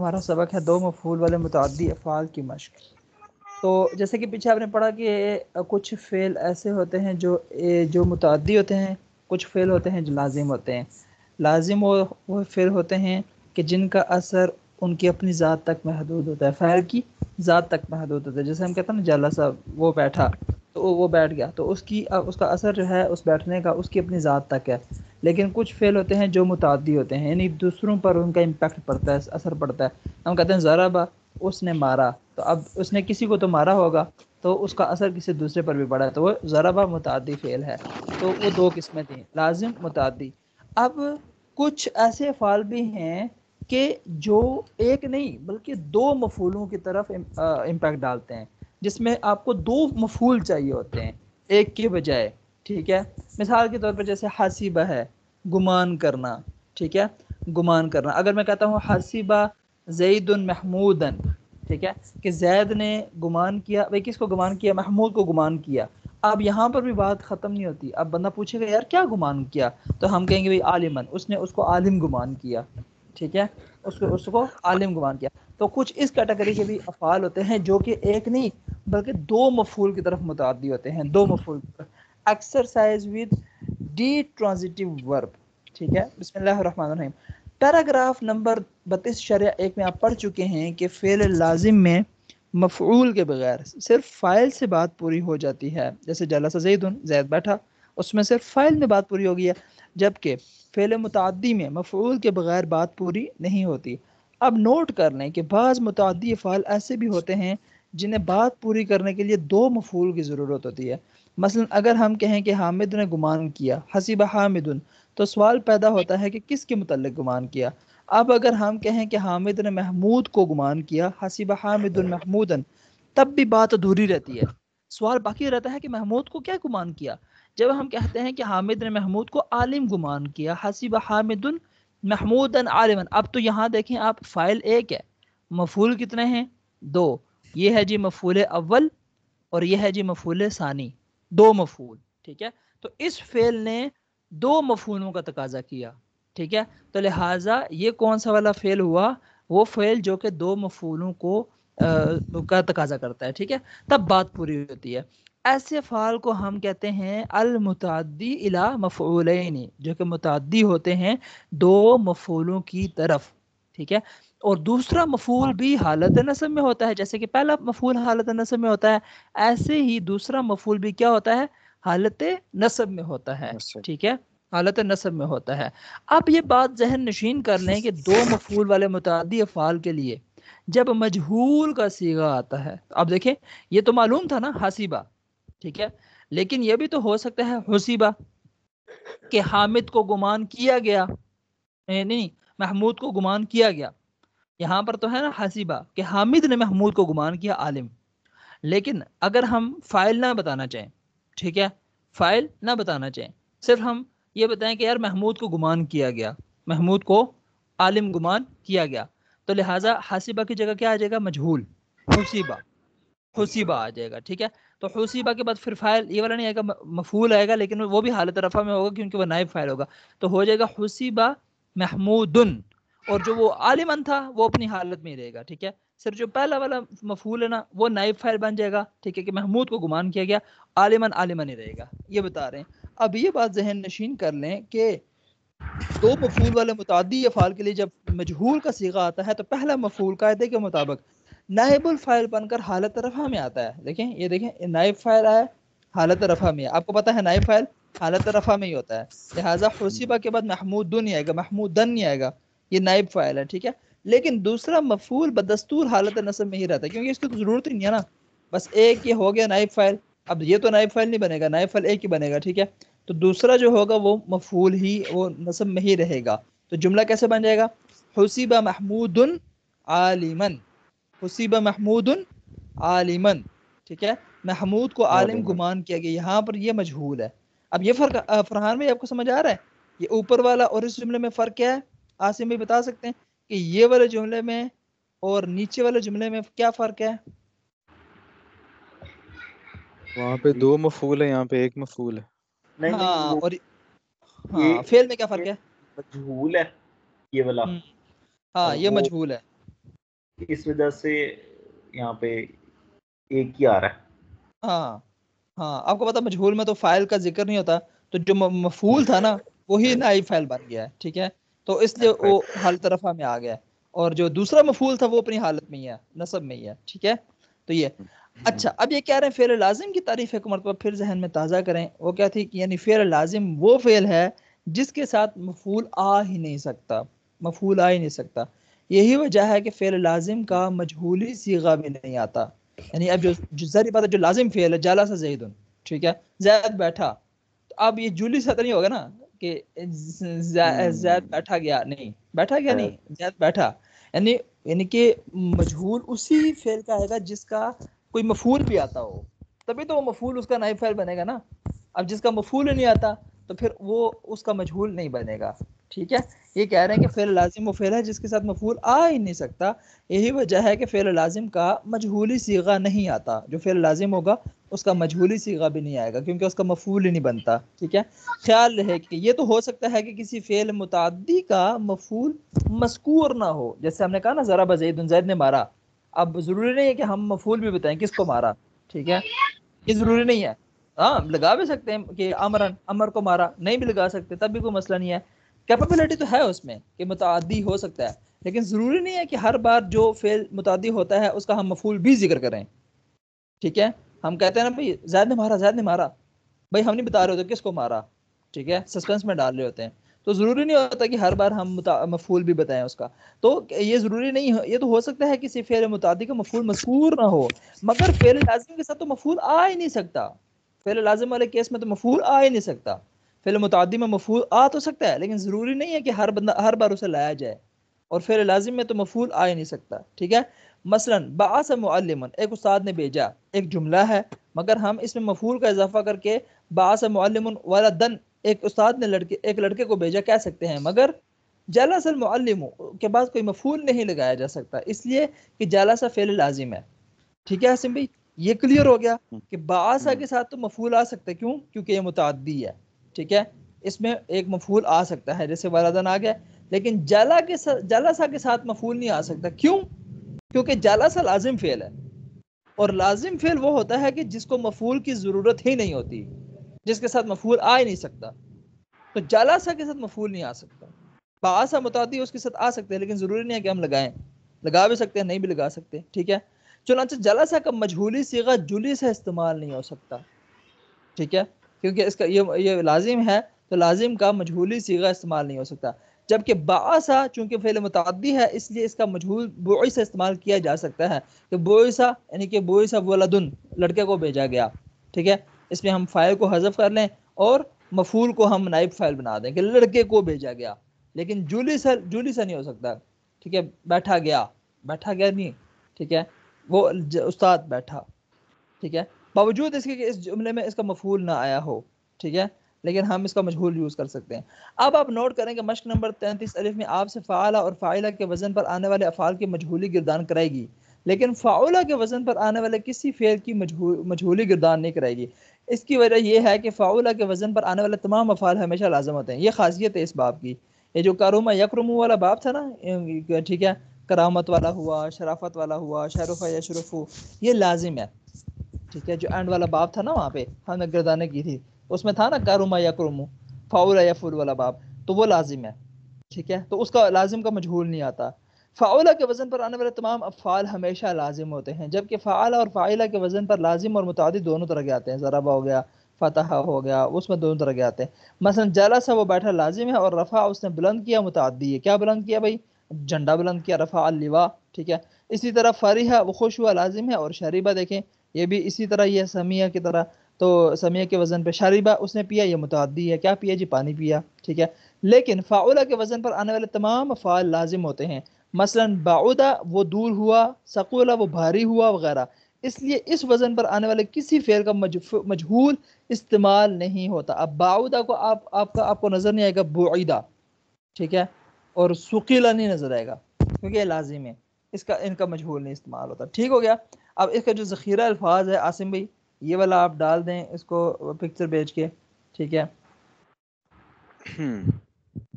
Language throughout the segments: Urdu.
ہمارا سبق ہے دو مفعول والے متعدی افعال کی مشق۔ تو جیسے کہ پیچھے آپ نے پڑھا کہ کچھ فعل ایسے ہوتے ہیں جو متعدی ہوتے ہیں، کچھ فعل ہوتے ہیں جو لازم ہوتے ہیں۔ لازم وہ فعل ہوتے ہیں کہ جن کا اثر ان کی اپنی ذات تک محدود ہوتا ہے، فعل کی ذات تک محدود ہوتا ہے۔ جیسے ہم کہتے ہیں نا جلسہ، وہ بیٹھا تو وہ بیٹھ گیا، تو اس کا اثر جو ہے اس بیٹھنے کا اس کی اپنی ذات تک ہے۔ لیکن کچھ فعل ہوتے ہیں جو متعدی ہوتے ہیں، یعنی دوسروں پر ان کا امپیکٹ پڑتا ہے، اثر پڑتا ہے۔ ہم کہتے ہیں ضربہ، اس نے مارا، تو اب اس نے کسی کو تو مارا ہوگا تو اس کا اثر کسی دوسرے پر بھی پڑا ہے، تو وہ ضربہ متعدی فعل ہے۔ تو وہ دو قسمیں تھیں، لازم، متعدی۔ اب کچھ ایسے افعال بھی ہیں کہ جو ایک نہیں بلکہ دو مفعولوں کی طرف امپیکٹ ڈالتے ہیں، جس میں آپ کو دو مفعول چاہیے ہوتے ہیں ایک کے بجائے، ٹھیک ہے۔ مثال کے طور پر جیسے حسیبہ ہے، گمان کرنا، ٹھیک ہے، گمان کرنا۔ اگر میں کہتا ہوں حسیبہ زید محمودن، ٹھیک ہے، کہ زید نے گمان کیا، بھئی کس کو گمان کیا؟ محمود کو گمان کیا۔ اب یہاں پر بھی بات ختم نہیں ہوتی، اب بندہ پوچھے گا یار کیا گمان کیا، تو ہم کہیں گے بھئی عالمن، اس نے اس کو عالم گمان کیا، ٹھیک ہے، اس کو عالم گمان کیا۔ تو کچھ اس کیٹیگری کے بھی افعال ہوتے ہیں جو کہ ایک نہیں بلکہ دو مفعول کی طرف متعدی ہوتے ہیں، دو مفعول کی طرف۔ ایکسرسائز ود ڈی ٹرانزیٹیو ورب، ٹھیک ہے۔ بسم اللہ الرحمن الرحیم۔ پیراگراف نمبر 32 شرح 1 میں آپ پڑھ چکے ہیں کہ فعل لازم میں مفعول کے بغیر صرف فاعل سے بات پوری ہو جاتی ہے، جیسے جلس زیدن، زید بیٹھا، اس میں صرف فاعل میں بات پوری ہو گئی ہے، جبکہ فعل متعدی میں مفعول کے بغیر بات پوری نہیں ہوتی۔ اب نوٹ کر لیں کہ بعض متعدی افعال ایسے بھی ہوتے ہیں جنہیں بات پوری کرنے کے لیے دو مفعول کی ضرورت ہوتی ہے۔ مثلا اگر ہم کہیں کہ حامد نے گمان کیا، حسیب حامدن، تو سوال پیدا ہوتا ہے کہ کس کے متعلق گمان کیا۔ اب اگر ہم کہیں کہ حامد نے محمود کو گمان کیا، حسیب حامد محمودن، تب بھی بات ادھوری رہتی ہے، سوال باقی رہتا ہے کہ محمود کو کیا گمان کیا۔ جب ہم کہتے ہیں کہ حامد نے محمود کو عالم گمان کیا، حسیب حامد محمودن عالما، اب تو یہاں دیکھیں آپ، فاعل ایک ہے، مفعول کتنے ہیں؟ دو۔ یہ ہے جی مفعول اول اور یہ ہے جی مفعول ثانی، دو مفعول، ٹھیک ہے۔ تو اس فعل نے دو مفعولوں کا تقاضا کیا، ٹھیک ہے۔ تو لہٰذا یہ کون سا والا فعل ہوا؟ وہ فعل جو کہ دو مفعولوں کا تقاضا کرتا ہے، ٹھیک ہے، تب بات پوری ہوتی ہے۔ ایسے افعال کو ہم کہتے ہیں المتعدی الی مفعولین، جو کہ متعدی ہوتے ہیں دو مفعولوں کی طرف، ٹھیک ہے۔ اور دوسرا مفعول بھی حالت نصب میں ہوتا ہے، جیسے کہ پہلا مفعول حالت نصب میں ہوتا ہے، ایسے ہی دوسرا مفعول بھی کیا ہوتا ہے؟ حالت نصب میں ہوتا ہے، ٹھیک ہے، حالت نصب میں ہوتا ہے۔ اب یہ بات ذہن نشین کر لیں کہ دو مفعول والے متعدی افعال کے لیے جب مجہول کا صیغہ آتا ہے، اب دیکھیں یہ تو معلوم تھا نا حسیبہ، ٹھیک ہے، لیکن یہ بھی تو ہو سکتا ہے حسیبہ، کہ حامد کو گمان کیا گیا، نہیں، محمود کو گمان کیا گیا۔ یہاں پر تو ہے نا حسیبہ، کہ حامد نے محمود کو گمان کیا عالم۔ لیکن اگر ہم فاعل نہ بتانا چاہیں، ٹھیک ہے، فاعل نہ بتانا چاہیں، صرف ہم یہ بتائیں کہ یار محمود کو گمان کیا گیا، محمود کو عالم گمان کیا گیا، تو لہٰذا حسیبہ کی جگہ کیا آ جائے گا؟ مجہول، حسیبہ، حسیبہ آ جائے گا، ٹھیک ہے۔ تو حسیبہ کے بعد پھر فاعل یہ والا نہیں آئے گا، مفعول آئے گا، لیکن وہ بھی حالت رفع میں ہوگا کیونکہ وہ نائب فاعل ہوگا، تو ہو جائے گا حسیبہ محمودن، اور جو وہ عالمن تھا وہ اپنی حالت میں ہی رہے گا، ٹھیک ہے۔ صرف جو پہلا والا مفعول ہے نا وہ نائب فاعل بن جائے گا، ٹھیک ہے، کہ محمود کو گمان کیا گیا، عالمن عالمن ہی رہے گا، یہ بتا رہے ہیں۔ اب یہ بات ذہن نشین کر لیں کہ دو مفعول والے متعدی افعال کے لیے جب مجہول کا صیغہ آتا ہے تو پہلا مفعول قاعدے کے مطابق نائب الفاعل بن کر حالت رفع میں آتا ہے۔ دیکھیں یہ دیکھیں، نائب فاعل آیا حالت رفع میں، آپ کو پتا ہے نائب فاعل حالت رفع میں ہی ہوتا ہے، لہٰذا حسیبہ کے بعد محمودن نہیں آئے گا، محمودن نہیں آئے گا، یہ نائب فاعل ہے، ٹھیک ہے۔ لیکن دوسرا مفعول بدستور حالت نصب میں ہی رہتا ہے، کیونکہ اس کی تو ضرورت ہی نہیں ہے نا، بس ایک یہ ہو گیا نائب فاعل، اب یہ تو نائب فاعل نہیں بنے گا، نائب فاعل ایک ہی بنے گا، ٹھیک ہے۔ تو دوسرا جو ہوگا وہ مفعول ہی وہ نصب میں ہی رہے گا، تو جملہ کیسے بن جائے گا؟ حسیب محمود عالمن، حسیب محمود عالمن، ٹھیک ہے، محمود کو عالم گمان کیا گیا، یہاں پر یہ مجہول ہے۔ اب یہ فرق فرحان بھائی آپ کو سمجھ آ رہا ہے؟ یہ اوپر والا اور اس جملے میں فرق کیا ہے؟ عاصم بھائی بتا سکتے ہیں کہ یہ والے جملے میں اور نیچے والے جملے میں کیا فرق ہے؟ وہاں پہ دو مفعول ہے، یہاں پہ ایک مفعول ہے۔ ہاں، اور یہ فعل میں کیا فرق ہے؟ مجہول ہے یہ والا، ہاں اور یہ وہ مجہول ہے، اس وجہ سے یہاں پہ ایک ہی آ رہا ہے. ہاں ہاں، آپ کو پتا مجہول میں تو فاعل کا ذکر نہیں ہوتا، تو جو مفعول تھا نا وہی نائب فاعل بن گیا ہے، ٹھیک ہے، تو اس لیے وہ حالت رفع میں آ گیا ہے، اور جو دوسرا مفعول تھا وہ اپنی حالت میں ہی ہے، نصب میں ہی ہے، ٹھیک ہے. تو یہ اچھا، اب یہ کہہ رہے ہیں فعل لازم کی تعریف ایک مرتبہ پھر ذہن میں تازہ کریں. وہ کیا تھی کہ یعنی فعل لازم وہ فعل ہے جس کے ساتھ مفعول آ ہی نہیں سکتا، مفعول آ ہی نہیں سکتا. یہی وجہ ہے کہ فعل لازم کا مجہولی صیغہ بھی نہیں آتا. یعنی اب جو ظاہری بات ہے جو لازم فعل ہے، جالس زید، ٹھیک ہے، زید بیٹھا، تو اب یہ جولی سے تو نہیں ہوگا نا کہ زید بیٹھا گیا، نہیں بیٹھا گیا نہیں، زید بیٹھا. یعنی کہ مجہول اسی فعل کا آئے گا جس کا کوئی مفعول بھی آتا ہو، تبھی تو وہ مفعول اس کا نائب فاعل بنے گا نا. اب جس کا مفعول نہیں آتا تو پھر وہ اس کا مجہول نہیں بنے گا، ٹھیک ہے. یہ کہہ رہے ہیں کہ فعل لازم وہ فعل ہے جس کے ساتھ مفعول آ ہی نہیں سکتا. یہی وجہ ہے کہ فعل لازم کا مجہولی صیغہ نہیں آتا. جو فعل لازم ہوگا اس کا مجہولی صیغہ بھی نہیں آئے گا کیونکہ اس کا مفعول ہی نہیں بنتا، ٹھیک ہے. خیال رہے کہ یہ تو ہو سکتا ہے کہ کسی فعل متعدی کا مفعول مذکور نہ ہو، جیسے ہم نے کہا نا ضرب زید، زید نے مارا. اب ضروری نہیں ہے کہ ہم مفعول بھی بتائیں کس کو مارا، ٹھیک ہے، یہ ضروری نہیں ہے. ہاں لگا بھی سکتے ہیں کہ امرن، امر کو مارا، نہیں بھی لگا سکتے تب بھی کوئی مسئلہ نہیں ہے. کیپیبلٹی تو ہے اس میں کہ متعدی ہو سکتا ہے، لیکن ضروری نہیں ہے کہ ہر بار جو فعل متعدی ہوتا ہے اس کا ہم مفعول بھی ذکر کریں، ٹھیک ہے. ہم کہتے ہیں نا بھائی زید نے مارا، زید نے مارا، بھائی ہم نہیں بتا رہے ہوتے کس کو مارا، ٹھیک ہے، سسپینس میں ڈال رہے ہوتے ہیں، تو ضروری نہیں ہوتا کہ ہر بار ہم مفعول بھی بتائیں اس کا. تو یہ ضروری نہیں ہے، یہ تو ہو سکتا ہے کسی فعل متعدی کا مفعول مذکور نہ ہو، مگر فعل لازم کے ساتھ تو مفعول آ ہی نہیں سکتا. فعل لازم والے کیس میں تو مفعول آ ہی نہیں سکتا. فعل متعدی میں مفعول آ تو سکتا ہے لیکن ضروری نہیں ہے کہ ہر بار اسے لایا جائے، اور فعل لازم میں تو مفعول آ ہی نہیں سکتا، ٹھیک ہے. مثلا بعث معلما، ایک استاد نے بھیجا، ایک جملہ ہے، مگر ہم اس میں مفعول کا اضافہ کر کے بعث معلم ولدا، ایک استاد نے ایک لڑکے کو بھیجا کہہ سکتے ہیں، مگر جلس المعلم کے بعد کوئی مفعول نہیں لگایا جا سکتا، اس لیے کہ جلس فعل لازم ہے، ٹھیک ہے حسین بھائی. یہ کلیئر ہو گیا کہ بعث کے ساتھ تو مفعول آ سکتا ہے، کیوں؟ کیونکہ یہ متعدی ہے، ٹھیک ہے، اس میں ایک مفعول آ سکتا ہے جیسے ولدن آ گیا. لیکن جلسہ کے ساتھ مفعول نہیں آ سکتا، کیوں؟ کیونکہ جلسہ لازم فعل ہے، اور لازم فعل وہ ہوتا ہے کہ جس کو مفعول کی ضرورت ہی نہیں ہوتی، جس کے ساتھ مفعول آ ہی نہیں سکتا. تو جلسہ کے ساتھ مفعول نہیں آ سکتا. بعث متعدی اس کے ساتھ آ سکتے ہیں لیکن ضروری نہیں ہے کہ ہم لگائیں، لگا بھی سکتے ہیں نہیں بھی لگا سکتے، ٹھیک ہے. چنانچہ جلسہ کا مجہولی صیغہ جلی سے استعمال نہیں ہو سکتا، ٹھیک ہے، کیونکہ اس کا یہ لازم ہے تو لازم کا مجہولی صیغہ استعمال نہیں ہو سکتا. جبکہ بعثا چونکہ فعل متعدی ہے اس لیے اس کا مجہول بعث استعمال کیا جا سکتا ہے، کہ بعثا یعنی کہ بعث ولدن، لڑکے کو بھیجا گیا، ٹھیک ہے. اس میں ہم فاعل کو حذف کر لیں اور مفعول کو ہم نائب فاعل بنا دیں کہ لڑکے کو بھیجا گیا. لیکن جولی سا نہیں ہو سکتا، ٹھیک ہے، بیٹھا گیا، بیٹھا گیا نہیں، ٹھیک ہے، وہ استاد بیٹھا، ٹھیک ہے، باوجود اس کے کہ اس جملے میں اس کا مفعول نہ آیا ہو، ٹھیک ہے، لیکن ہم اس کا مجہول یوز کر سکتے ہیں. اب آپ نوٹ کریں کہ مشق نمبر 33 الف میں آپ سے فعلہ اور فاعلہ کے وزن پر آنے والے افعال کی مجہولی گردان کرائے گی، لیکن فاعلہ کے وزن پر آنے والے کسی فعل کی مجہولی گردان نہیں کرائے گی. اس کی وجہ یہ ہے کہ فاعلہ کے وزن پر آنے والے تمام افعال ہمیشہ لازم ہوتے ہیں. یہ خاصیت ہے اس باب کی. یہ جو کرما یکرم والا باب تھا نا، ٹھیک ہے، کرامت والا ہوا، شرافت والا ہوا، شرف یشرف، یہ لازم ہے، ٹھیک ہے. جو اینڈ والا باب تھا نا وہاں پہ ہم نے گردانے کی تھی، اس میں تھا نا کرما یکرم، فاعل یفعل والا باب، تو وہ لازم ہے، ٹھیک ہے. تو اس کا لازم کا مجہول نہیں آتا. فاعلہ کے وزن پر آنے والے تمام افعال ہمیشہ لازم ہوتے ہیں، جبکہ فعلہ اور فاعلہ کے وزن پر لازم اور متعدی دونوں طرح کے آتے ہیں. ضربہ ہو گیا، فتح ہو گیا، اس میں دونوں طرح کے آتے ہیں. مثلا جلسہ وہ بیٹھا لازم ہے، اور رفع اس نے بلند کیا متعدی ہے. کیا بلند کیا بھائی؟ جھنڈا بلند کیا، رفع اللواء، ٹھیک ہے. اسی طرح فرحہ وہ خوش ہوا لازم ہے، اور شریبہ دیکھیں یہ بھی اسی طرح ہی ہے سمیہ کی طرح. تو سمیہ کے وزن پہ شریبہ اس نے پیا، یہ متعدی ہے. کیا پیا جی؟ پانی پیا، ٹھیک ہے. لیکن فاعلہ کے وزن پر آنے والے تمام افعال لازم ہوتے ہیں. مثلا بعودہ وہ دور ہوا، ثقولہ وہ بھاری ہوا وغیرہ. اس لیے اس وزن پر آنے والے کسی فعل کا مجہول استعمال نہیں ہوتا. اب بعودہ کو آپ کو نظر نہیں آئے گا بعیدہ، ٹھیک ہے، اور ثقیلہ نہیں نظر آئے گا کیونکہ یہ لازم ہے، ان کا مجہول نہیں استعمال ہوتا. ٹھیک ہو گیا. اب اس کا جو ذخیرہ الفاظ ہے عاصم بھائی، یہ والا آپ ڈال دیں اس کو پکچر بھیج کے، ٹھیک ہے.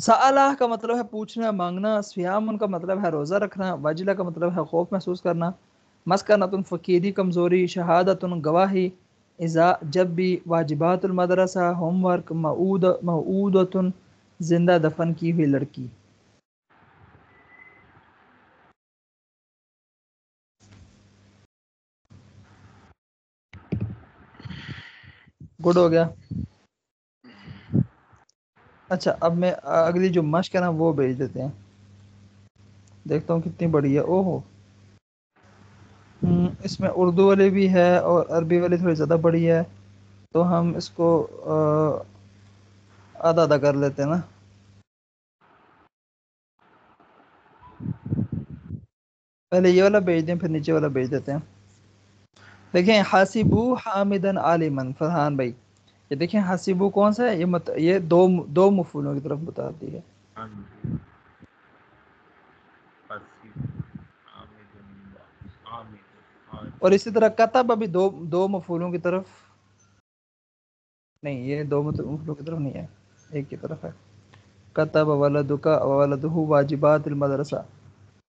سألہ کا مطلب ہے پوچھنا مانگنا، سیام کا مطلب ہے روزہ رکھنا، وجلہ کا مطلب ہے خوف محسوس کرنا، مسکنۃ فقیری کمزوری، شہادت گواہی، اذا جب بھی، واجبات المدرسہ ہوم ورک، موعودۃ زندہ دفن کی ہوئی لڑکی۔ گڈ ہو گیا۔ اچھا اب میں اگلی جو مشق ہے نا وہ بھیج دیتے ہیں، دیکھتا ہوں کتنی بڑی ہے۔ او ہو اس میں اردو والی بھی ہے اور عربی والی تھوڑی زیادہ بڑی ہے، تو ہم اس کو آدھا آدھا کر لیتے ہیں نا۔ پہلے یہ والا بھیج دیں پھر نیچے والا بھیج دیتے ہیں۔ دیکھیں حاسبو حامدن عالمن، فرحان بھائی یہ دیکھیں حاسبو کون سا ہے، یہ دو مفعولوں کی طرف بتاتی ہے۔ ہاں جی اور اسی طرح کتب ابھی دو مفعولوں کی طرف نہیں، یہ دو مفعولوں کی طرف نہیں ہے، ایک کی طرف ہے۔ کتب ولدک ولدہ واجبات المدرسہ،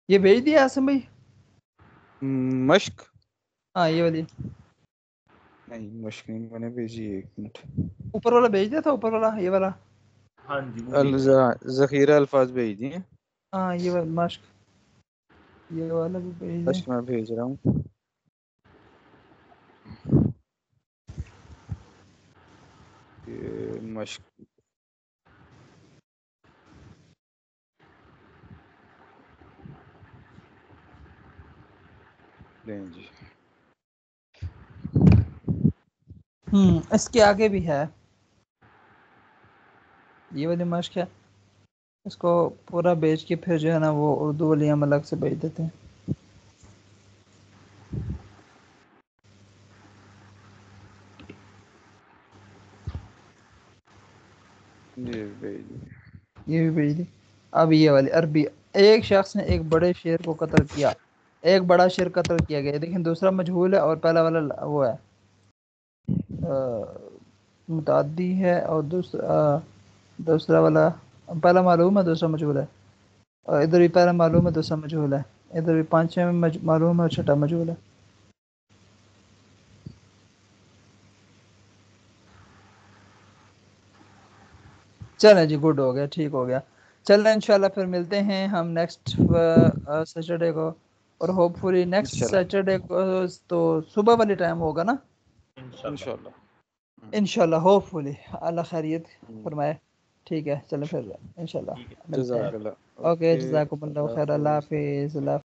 یہ بھیج دیا آسم بھائی؟ مشق ہاں یہ والی نہیں، مشق نہیں میں نے بھیجی، ایک منٹ۔ اوپر والا بھیج دیا تھا، اوپر والا یہ والا۔ ہاں جی وہ بھی ہے۔ ذخیرہ الفاظ بھیج دیے، ہاں یہ والا مشق، یہ والا بھی بھیج دیں۔ مشق میں بھیج رہا ہوں۔ یہ مشق لیں جی، اس کے آگے بھی ہے، یہ والی مشق ہے، اس کو پورا بیچ کے پھر جو ہے نا وہ اردو والی ہم الگ سے بھیج دیتے ہیں۔ یہ بھیج دیے۔ یہ بھی بھیج دی۔ اب یہ والی عربی، ایک شخص نے ایک بڑے شیر کو قتل کیا، ایک بڑا شیر قتل کیا گیا، لیکن دوسرا مجہول ہے اور پہلا والا وہ ہے متعدی ہے، اور دوسرا والا پہلا معلوم ہے دوسرا مجہول ہے، اور ادھر بھی پہلا معلوم ہے دوسرا مجہول ہے، ادھر بھی پانچویں میں معلوم ہے اور چھٹا مجہول ہے۔ چلیں جی گڈ ہو گیا، ٹھیک ہو گیا۔ چلیں انشاءاللہ پھر ملتے ہیں ہم نیکسٹ سیٹرڈے کو، اور ہوپ فلی نیکسٹ انشاءاللہ سیٹرڈے کو تو صبح والی ٹائم ہوگا نا انشاءاللہ۔ انشاءاللہ۔ انشاءاللہ، ہوپ فلی اللہ خیریت فرمائے۔ ٹھیک ہے چلیں پھر انشاءاللہ ٹھیک ہے ملتے ہیں۔ جزاک اللہ۔ اوکے اوکے، جزاکم اللہ اللہ خیر، اللہ حافظ۔ حافظ، اللہ حافظ۔